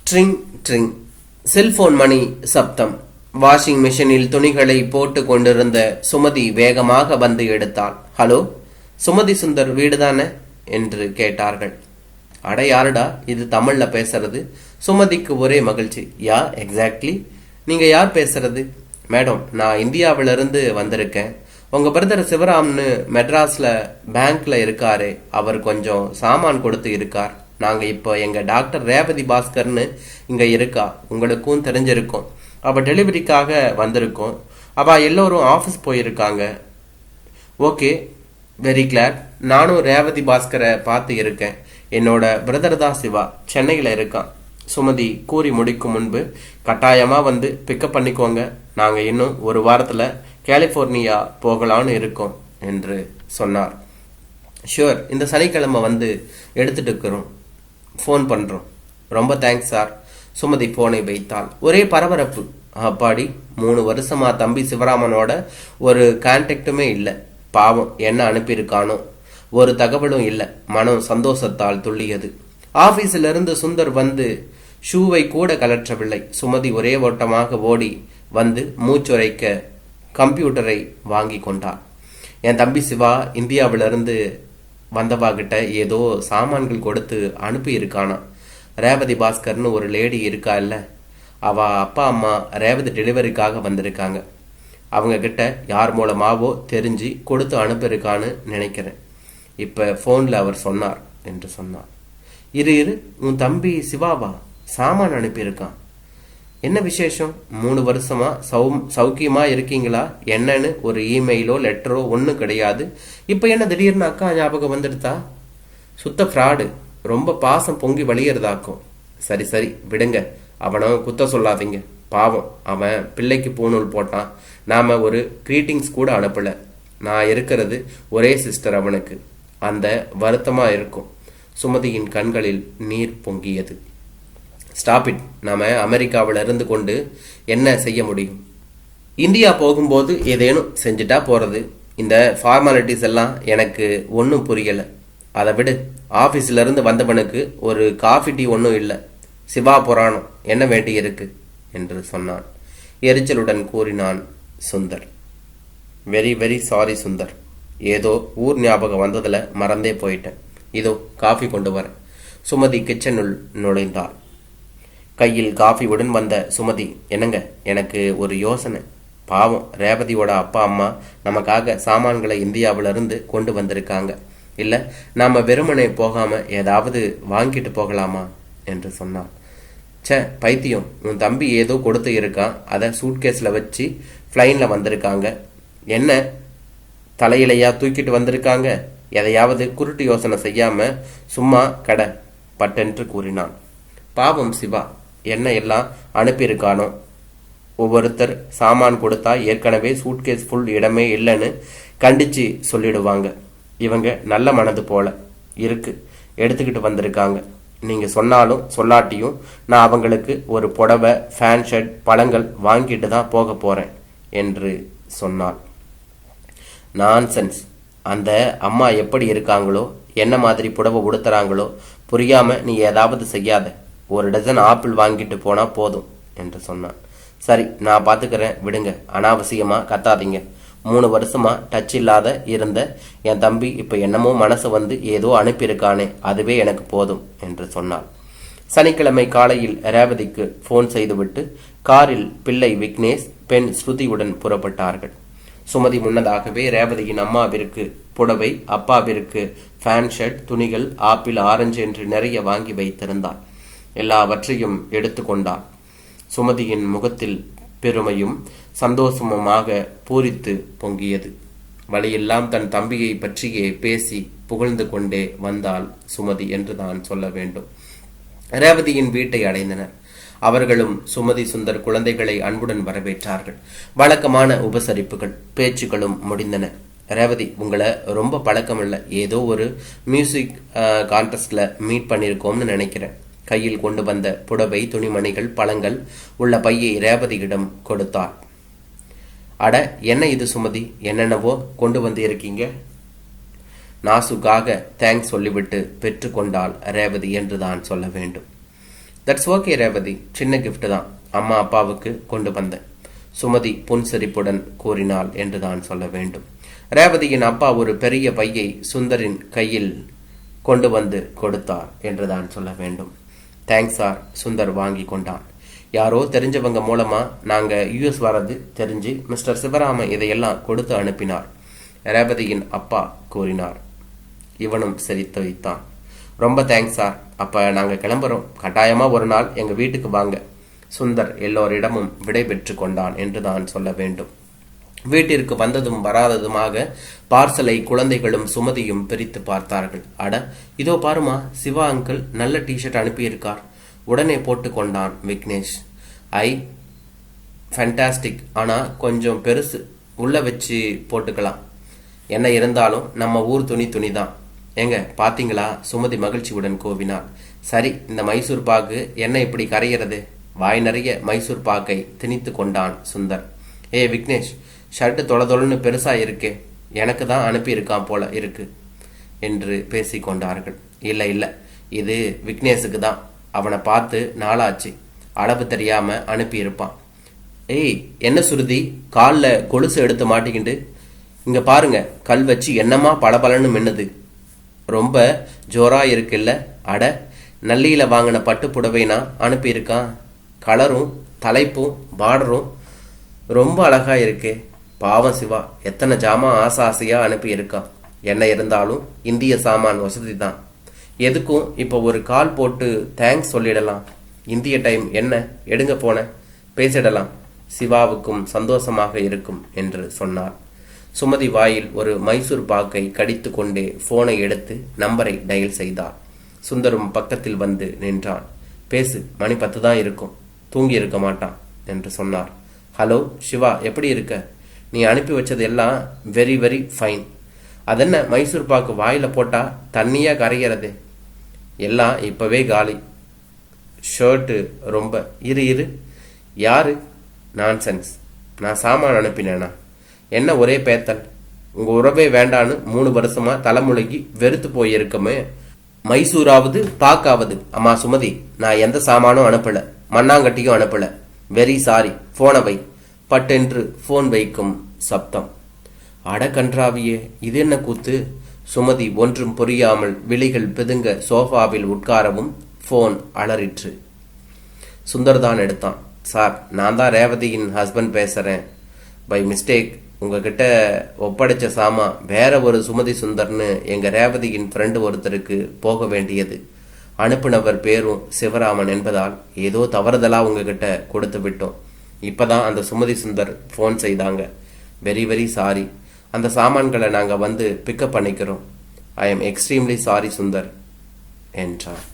Drink drink. Cellphone மணி சப்தம். Washing மிஷினில் துணிகளை போட்டு கொண்டிருந்த சுமதி வேகமாக வந்து எடுத்தாள். ஹலோ, சுமதி சுந்தர் வீடுதானே என்று கேட்டார்கள். அட யாருடா இது தமிழ்ல பேசுறது? சுமதிக்கு ஒரே மகிழ்ச்சி. யா, எக்ஸாக்ட்லி. நீங்க யார் பேசுறது? மேடம், நான் இந்தியாவிலிருந்து வந்திருக்கேன். உங்க பிரதர் சிவராம்னு மெட்ராஸ்ல பேங்க்ல இருக்காரு. அவர் கொஞ்சம் சாமான் கொடுத்து இருக்கார். நாங்க இப்போ எங்க டாக்டர் ரேவதி பாஸ்கர்னு இங்க இருக்கா, உங்களுக்கும் தெரிஞ்சிருக்கோம். அவ டெலிவரிக்காக வந்திருக்கோம். அவ எல்லோரும் ஆஃபீஸ் போயிருக்காங்க. Okay, very glad. நானும் ரேவதி பாஸ்கரை பார்த்து இருக்கேன். என்னோட பிரதர் தான் சிவா, சென்னையில் இருக்கான். சுமதி கூறி முடிக்கும் முன்பு, கட்டாயமா வந்து பிக்கப் பண்ணிக்கோங்க. நாங்க இன்னும் ஒரு வாரத்துல கலிபோர்னியா போகலான்னு இருக்கோம் என்று சொன்னார். ஷுவர், இந்த சனிக்கிழமை வந்து எடுத்துட்டு இருக்கிறோம். ஃபோன் பண்றோம். ரொம்ப தேங்க்ஸ் சார். சுமதி போனை வைத்தாள். ஒரே பரபரப்பு. அப்பாடி, 3 வருஷமா தம்பி சிவராமனோட ஒரு கான்டாக்டுமே இல்லை. பாவம், என்ன அனுப்பியிருக்கானோ, ஒரு தகவலும் இல்லை. மனம் சந்தோஷத்தால் துள்ளியது. ஆபீஸில் இருந்து சுந்தர் வந்து ஷூவை கூட கலற்றவில்லை. சுமதி ஒரே ஓட்டமாக ஓடி வந்து மூச்சுரைக்க கம்ப்யூட்டரை வாங்கி கொண்டார். என் தம்பி சிவா இந்தியாவிலிருந்து வந்தவா கிட்ட ஏதோ சாமான்கள் கொடுத்து அனுப்பி இருக்கானா. ரேவதி பாஸ்கர்னு ஒரு லேடி இருக்கா இல்ல, அவ அப்பா அம்மா ரேவதி டெலிவரிக்காக வந்திருக்காங்க. அவங்க கிட்ட யார் மூலமாவோ தெரிஞ்சு கொடுத்து அனுப்பியிருக்கான்னு நினைக்கிறேன். இப்ப போன்ல அவர் சொன்னார் என்று சொன்னார். இரு, உன் தம்பி சிவாவா சாமான் அனுப்பியிருக்கான்? என்ன விசேஷம்? 3 வருஷமா சௌக்கியமா இருக்கீங்களா என்னன்னு ஒரு இமெயிலோ லெட்டரோ ஒன்றும் கிடையாது. இப்ப என்ன திடீர்னு அக்கா ஞாபகம் வந்துடுதா? சுத்த ஃப்ராடு. ரொம்ப பாசம் பொங்கி வழியறதாக்கும். சரி விடுங்க, அவனை குத்த சொல்லாதீங்க. பாவம், அவன் பிள்ளைக்கு பூநூல் போட்டான். நாம ஒரு கிரீட்டிங்ஸ் கூட அனுப்பல. நான் இருக்கிறது ஒரே சிஸ்டர் அவனுக்கு. அந்த வருத்தமா இருக்கும். சுமதியின் கண்களில் நீர் பொங்கியது. Stop it. நாம அமெரிக்காவில் இருந்து கொண்டு என்ன செய்ய முடியும்? இந்தியா போகும்போது ஏதேனும் செஞ்சுட்டா போறது. இந்த ஃபார்மாலிட்டிஸ் எல்லாம் எனக்கு ஒன்றும் புரியல. அதை விடு. ஆபீஸ்ல இருந்து வந்தவனுக்கு ஒரு காஃபி டீ ஒன்றும் இல்லை. சிவா புராணம் என்ன வேண்டி இருக்கு என்று சொன்னான். எரிச்சலுடன் கூறினான் Sundar. Very very sorry Sundar. ஏதோ ஊர் ஞாபகம் வந்ததுல மறந்தே போயிட்டேன். இதோ காஃபி கொண்டு வரேன். சுமதி கிச்சனுள் நுழைந்தாள். கையில் காஃபியுடன் வந்த சுமதி, என்னங்க, எனக்கு ஒரு யோசனை. பாவம், ரேவதியோட அப்பா அம்மா நமக்காக சாமான்களை இந்தியாவிலிருந்து கொண்டு வந்திருக்காங்க. இல்ல, நாம வெறுமனே போகாம ஏதாவது வாங்கிட்டு போகலாமா என்று சொன்னான். பைத்தியம், உன் தம்பி ஏதோ கொடுத்து இருக்கான். அதை சூட்கேஸ்ல வச்சு பிளைன்ல வந்திருக்காங்க. என்ன தலையிலையா தூக்கிட்டு வந்திருக்காங்க? எதையாவது குருட்டு யோசனை செய்யாம சும்மா கடை பட்டென்று கூறினான். பாவம் சிவா, என்ன எல்லாம் அனுப்பியிருக்கானோ. ஒவ்வொருத்தர் சாமான் கொடுத்தா ஏற்கனவே சூட்கேஸ் ஃபுல் இடமே இல்லைன்னு கண்டிச்சு சொல்லிடுவாங்க. இவங்க நல்ல மனது போல இருக்கு, எடுத்துக்கிட்டு வந்திருக்காங்க. நீங்க சொன்னாலும் சொல்லாட்டியும் நான் அவங்களுக்கு ஒரு புடவை, ஃபேன் ஷர்ட், பழங்கள் வாங்கிட்டு தான் போக போறேன் என்று சொன்னாள். நான்சென்ஸ். அந்த அம்மா எப்படி இருக்காங்களோ, என்ன மாதிரி புடவை உடுத்துறாங்களோ புரியாம நீ ஏதாவது செய்யாத. 1 டஜன் ஆப்பிள் வாங்கிட்டு போனா போதும் என்று சொன்னான். சரி, நான் பாத்துக்கிறேன், விடுங்க. அனாவசியமா கத்தாதீங்க. 3 வருஷமா டச் இல்லாத இருந்த என் தம்பி இப்ப என்னமோ மனசு வந்து ஏதோ அனுப்பியிருக்கானே, அதுவே எனக்கு போதும் என்று சொன்னாள். சனிக்கிழமை காலையில் ரேவதிக்கு போன் செய்துவிட்டு காரில் பிள்ளை விக்னேஷ், பெண் ஸ்ருதியுடன் புறப்பட்டார்கள். சுமதி முன்னதாகவே ரேவதியின் அம்மாவிற்கு புடவை, அப்பாவிற்கு ஃபேன் ஷர்ட், துணிகள், ஆப்பிள், ஆரஞ்சு என்று நிறைய வாங்கி வைத்திருந்தாள். எல்லாவற்றையும் எடுத்துக்கொண்டாள். சுமதியின் முகத்தில் பெருமையும் சந்தோஷமுமாக பூரித்து பொங்கியது. வழியெல்லாம் தன் தம்பியை பற்றியே பேசி புகழ்ந்து கொண்டே வந்தாள் சுமதி என்று தான் சொல்ல வேண்டும். ரேவதியின் வீட்டை அடைந்தனர். அவர்களும் சுமதி சுந்தர் குழந்தைகளை அன்புடன் வரவேற்றார்கள். வழக்கமான உபசரிப்புகள், பேச்சுக்களும் முடிந்தன. ரேவதி, உங்களை ரொம்ப பழக்கம் இல்லை, ஏதோ ஒரு மியூசிக் கான்டெஸ்ட்ல மீட் பண்ணியிருக்கோம்னு நினைக்கிறேன். கையில் கொண்டு வந்த புடவை, துணிமணிகள், பழங்கள் உள்ள பையை ரேவதியிடம் கொடுத்தார். அட, என்ன இது சுமதி, என்னென்னவோ கொண்டு வந்து இருக்கீங்க. நாசுக்காக தேங்க்ஸ் சொல்லிவிட்டு பெற்றுக்கொண்டாள் ரேவதி என்றுதான் சொல்ல வேண்டும். தட்ஸ் ஓகே ரேவதி, சின்ன கிஃப்ட் தான், அம்மா அப்பாவுக்கு கொண்டு வந்தேன், சுமதி புன்சிரிப்புடன் கூறினாள் என்றுதான் சொல்ல வேண்டும். ரேவதியின் அப்பா ஒரு பெரிய பையை சுந்தரின் கையில் கொண்டு வந்து கொடுத்தார் என்றுதான் சொல்ல வேண்டும். தேங்க்ஸ் சார், சுந்தர் வாங்கி கொண்டான். யாரோ தெரிஞ்சவங்க மூலமா நாங்க யூஎஸ் வர்றது தெரிஞ்சு மிஸ்டர் சிவராம இதையெல்லாம் கொடுத்து அனுப்பினார், ரேவதியின் அப்பா கூறினார். இவனும் சிரித்து வைத்தான். ரொம்ப தேங்க்ஸ் சார், அப்ப நாங்க கிளம்புறோம், கட்டாயமா ஒரு நாள் எங்க வீட்டுக்கு வாங்க. சுந்தர் எல்லோரிடமும் விடை பெற்று கொண்டான் என்றுதான் சொல்ல வேண்டும். வீட்டிற்கு வந்ததும் வராததுமாக பார்சலை குழந்தைகளும் சுமதியும் பிரித்து பார்த்தார்கள். அட, இதோ பாருமா, சிவா அங்கிள் நல்ல டிஷர்ட் அனுப்பியிருக்கார். உடனே போட்டு கொண்டான் விக்னேஷ். ஐ ஃபேண்டாஸ்டிக், ஆனா கொஞ்சம் பெருசு, உள்ள வச்சு போட்டுக்கலாம். என்ன இருந்தாலும் நம்ம ஊர் துணி தான். ஏங்க பாத்தீங்களா, சுமதி மகிழ்ச்சியுடன் கோவினாள். சரி, இந்த மைசூர் பாக்கு என்ன இப்படி கரைகிறது? வாய் நிறைய மைசூர் பாக்கை திணித்து கொண்டான் சுந்தர். ஏ விக்னேஷ், ஷர்ட்டு தொலைன்னு பெருசா இருக்கே, எனக்கு தான் அனுப்பியிருக்கான் போல இருக்கு என்று பேசி கொண்டார்கள். இல்லை, இது விக்னேஷுக்கு தான், அவனை பார்த்து நாளாச்சு, அளவு தெரியாம அனுப்பியிருப்பான். ஏய், என்ன சுருதி, காலில் கொலுசு எடுத்து மாட்டிக்கிண்டு இங்க பாருங்க, கல் வச்சு என்னமா பளபளன்னு மின்னுது, ரொம்ப ஜோரா இருக்குல்ல. அட, நல்லியில வாங்கின பட்டு புடவைனா அனுப்பியிருக்கான், கலரும் தலைப்பும் பார்டரும் ரொம்ப அழகா இருக்கே. பாவம் சிவா, எத்தனை ஜாமான் ஆசையா அனுப்பி இருக்கான். என்ன இருந்தாலும் இந்திய சாமான் வசதி தான், எதுக்கும் இப்போ ஒரு கால் போட்டு தேங்க்ஸ் சொல்லிடலாம். இந்திய டைம் என்ன, எடுங்க போன பேசிடலாம், சிவாவுக்கும் சந்தோஷமாக இருக்கும் என்று சொன்னார். சுமதி வாயில் ஒரு மைசூர் பாக்கை கடித்து கொண்டே போனை எடுத்து நம்பரை டயல் செய்தார். சுந்தரும் பக்கத்தில் வந்து நின்றான். பேசு, மணி 10 தான் இருக்கும், தூங்கி இருக்க மாட்டான் என்று சொன்னார். ஹலோ சிவா, எப்படி இருக்க? நீ அனுப்பி வச்சது எல்லாம் வெரி வெரி ஃபைன். அதென்ன மைசூர் பாக்கு வாயில போட்டா தண்ணியா கரைகிறது, எல்லாம் இப்பவே காலி. ஷர்ட்டு ரொம்ப இரு யாரு? நான்சென்ஸ், நான் சாமான் அனுப்பினேனா? என்ன ஒரே பேத்தல், உங்க உறவே வேண்டான்னு 3 வருஷமா தலைமுழுகி வெறுத்து போயிருக்கமே. மைசூராவது பாக்காவது. அம்மா சுமதி, நான் எந்த சாமானும் அனுப்பல, மண்ணாங்கட்டியும் அனுப்பல, வெரி சாரி, போனை வை. பட்டென்று போன் வைக்கும் சப்தம். அடக்கன்றாவியே, இது என்ன கூத்து? சுமதி ஒன்றும் புரியாமல் விழிகள் பிதுங்க சோஃபாவில் உட்காரவும் போன் அலறிற்று. சுந்தர்தான் எடுத்தான். சார், நான் தான் ரேவதியின் ஹஸ்பண்ட் பேசுறேன். பை மிஸ்டேக் உங்ககிட்ட ஒப்படைச்ச சாமா வேற ஒரு சுமதி சுந்தர்னு எங்க ரேவதியின் ஃப்ரெண்டு ஒருத்தருக்கு போக வேண்டியது. அனுப்புனவர் பேரும் சிவராமன் என்பதால் ஏதோ தவறுதலா உங்ககிட்ட கொடுத்து விட்டோம். இப்பதான் அந்த சுமதி சுந்தர் போன் செய்தாங்க. Very very sorry. அந்த சாமான்களை நாங்க வந்து பிக்கப் பண்ணிக்கிறோம். I am extremely sorry Sundar என்றார்.